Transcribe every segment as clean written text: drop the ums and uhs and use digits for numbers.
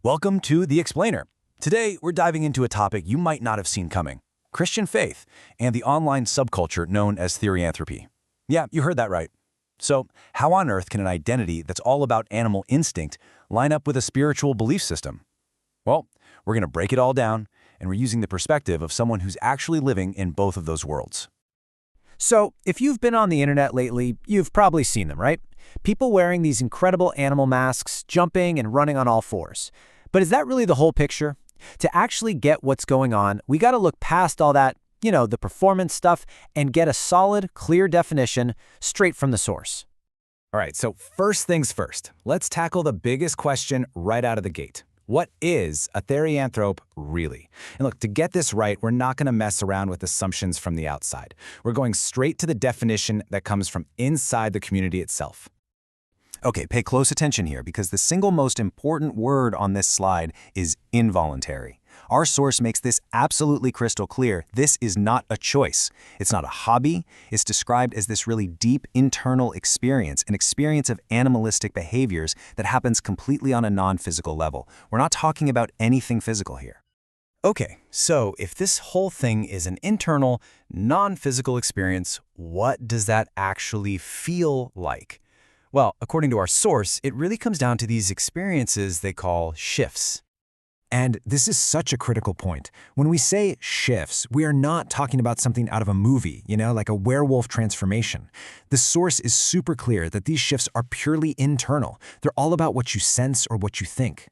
Welcome to The Explainer. Today, we're diving into a topic you might not have seen coming: Christian faith and the online subculture known as Therianthropy. Yeah, you heard that right. So, how on earth can an identity that's all about animal instinct line up with a spiritual belief system? Well, we're going to break it all down, and we're using the perspective of someone who's actually living in both of those worlds. So, if you've been on the internet lately, you've probably seen them, right? People wearing these incredible animal masks, jumping and running on all fours. But is that really the whole picture? To actually get what's going on, we got to look past all that, the performance stuff, and get a solid, clear definition straight from the source. All right, so first things first, let's tackle the biggest question right out of the gate. What is a therianthrope really? And look, to get this right, we're not going to mess around with assumptions from the outside. We're going straight to the definition that comes from inside the community itself. Okay, pay close attention here because the single most important word on this slide is involuntary. Our source makes this absolutely crystal clear. This is not a choice. It's not a hobby. It's described as this really deep internal experience, an experience of animalistic behaviors that happens completely on a non-physical level. We're not talking about anything physical here. Okay, so if this whole thing is an internal, non-physical experience, what does that actually feel like? Well, according to our source, it really comes down to these experiences they call shifts. And this is such a critical point. When we say shifts, we are not talking about something out of a movie, like a werewolf transformation. The source is super clear that these shifts are purely internal. They're all about what you sense or what you think.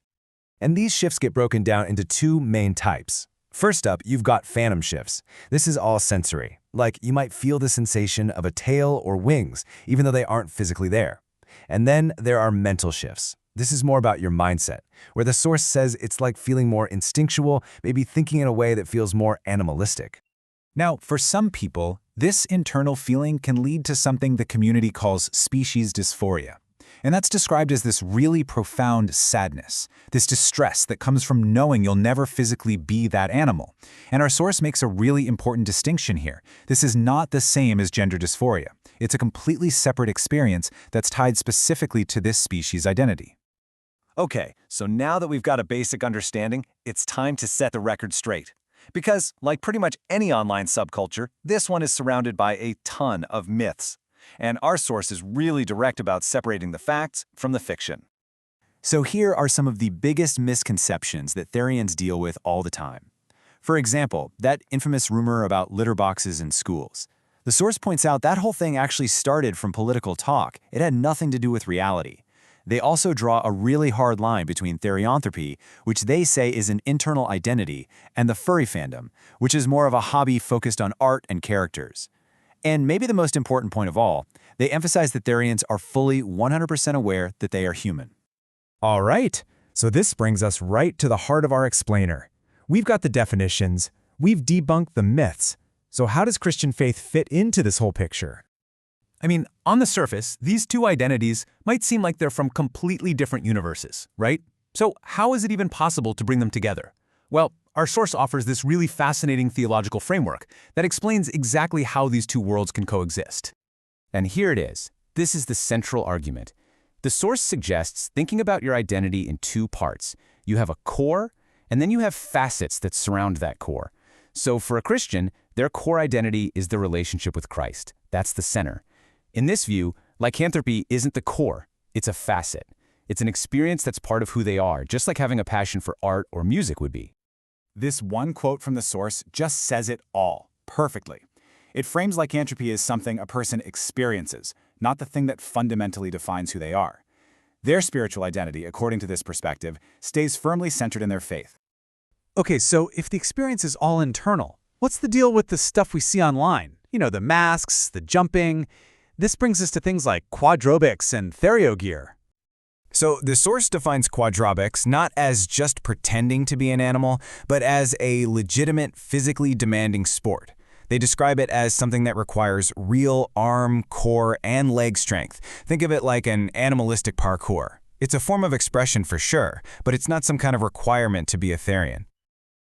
And these shifts get broken down into two main types. First up, you've got phantom shifts. This is all sensory. Like you might feel the sensation of a tail or wings, even though they aren't physically there. And then there are mental shifts. This is more about your mindset, where the source says it's like feeling more instinctual, maybe thinking in a way that feels more animalistic. Now, for some people, this internal feeling can lead to something the community calls species dysphoria. And that's described as this really profound sadness, this distress that comes from knowing you'll never physically be that animal. And our source makes a really important distinction here. This is not the same as gender dysphoria. It's a completely separate experience that's tied specifically to this species identity. Okay, so now that we've got a basic understanding, it's time to set the record straight. Because, like pretty much any online subculture, this one is surrounded by a ton of myths. And our source is really direct about separating the facts from the fiction. So here are some of the biggest misconceptions that Therians deal with all the time. For example, that infamous rumor about litter boxes in schools. The source points out that whole thing actually started from political talk. It had nothing to do with reality. They also draw a really hard line between therianthropy, which they say is an internal identity, and the furry fandom, which is more of a hobby focused on art and characters. And maybe the most important point of all, they emphasize that Therians are fully 100% aware that they are human. All right, so this brings us right to the heart of our explainer. We've got the definitions, we've debunked the myths. So how does Christian faith fit into this whole picture? I mean, on the surface, these two identities might seem like they're from completely different universes, right? So how is it even possible to bring them together? Well, our source offers this really fascinating theological framework that explains exactly how these two worlds can coexist. And here it is. This is the central argument. The source suggests thinking about your identity in two parts. You have a core, and then you have facets that surround that core. So for a Christian, their core identity is the relationship with Christ. That's the center. In this view, lycanthropy isn't the core, it's a facet. It's an experience that's part of who they are, just like having a passion for art or music would be. This one quote from the source just says it all, perfectly. It frames lycanthropy as something a person experiences, not the thing that fundamentally defines who they are. Their spiritual identity, according to this perspective, stays firmly centered in their faith. Okay, so if the experience is all internal, what's the deal with the stuff we see online? The masks, the jumping. This brings us to things like quadrobics and therio-gear. So the source defines quadrobics not as just pretending to be an animal, but as a legitimate, physically demanding sport. They describe it as something that requires real arm, core, and leg strength. Think of it like an animalistic parkour. It's a form of expression for sure, but it's not some kind of requirement to be a Therian.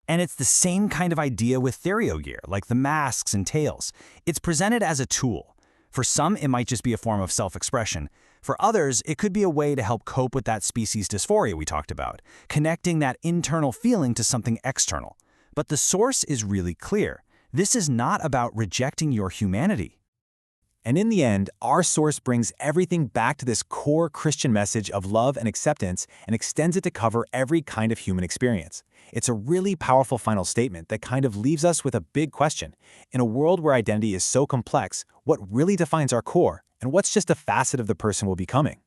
And it's the same kind of idea with therio-gear, like the masks and tails. It's presented as a tool. For some, it might just be a form of self-expression. For others, it could be a way to help cope with that species dysphoria we talked about, connecting that internal feeling to something external. But the source is really clear. This is not about rejecting your humanity. And in the end, our source brings everything back to this core Christian message of love and acceptance and extends it to cover every kind of human experience. It's a really powerful final statement that kind of leaves us with a big question. In a world where identity is so complex, what really defines our core, and what's just a facet of the person we're becoming?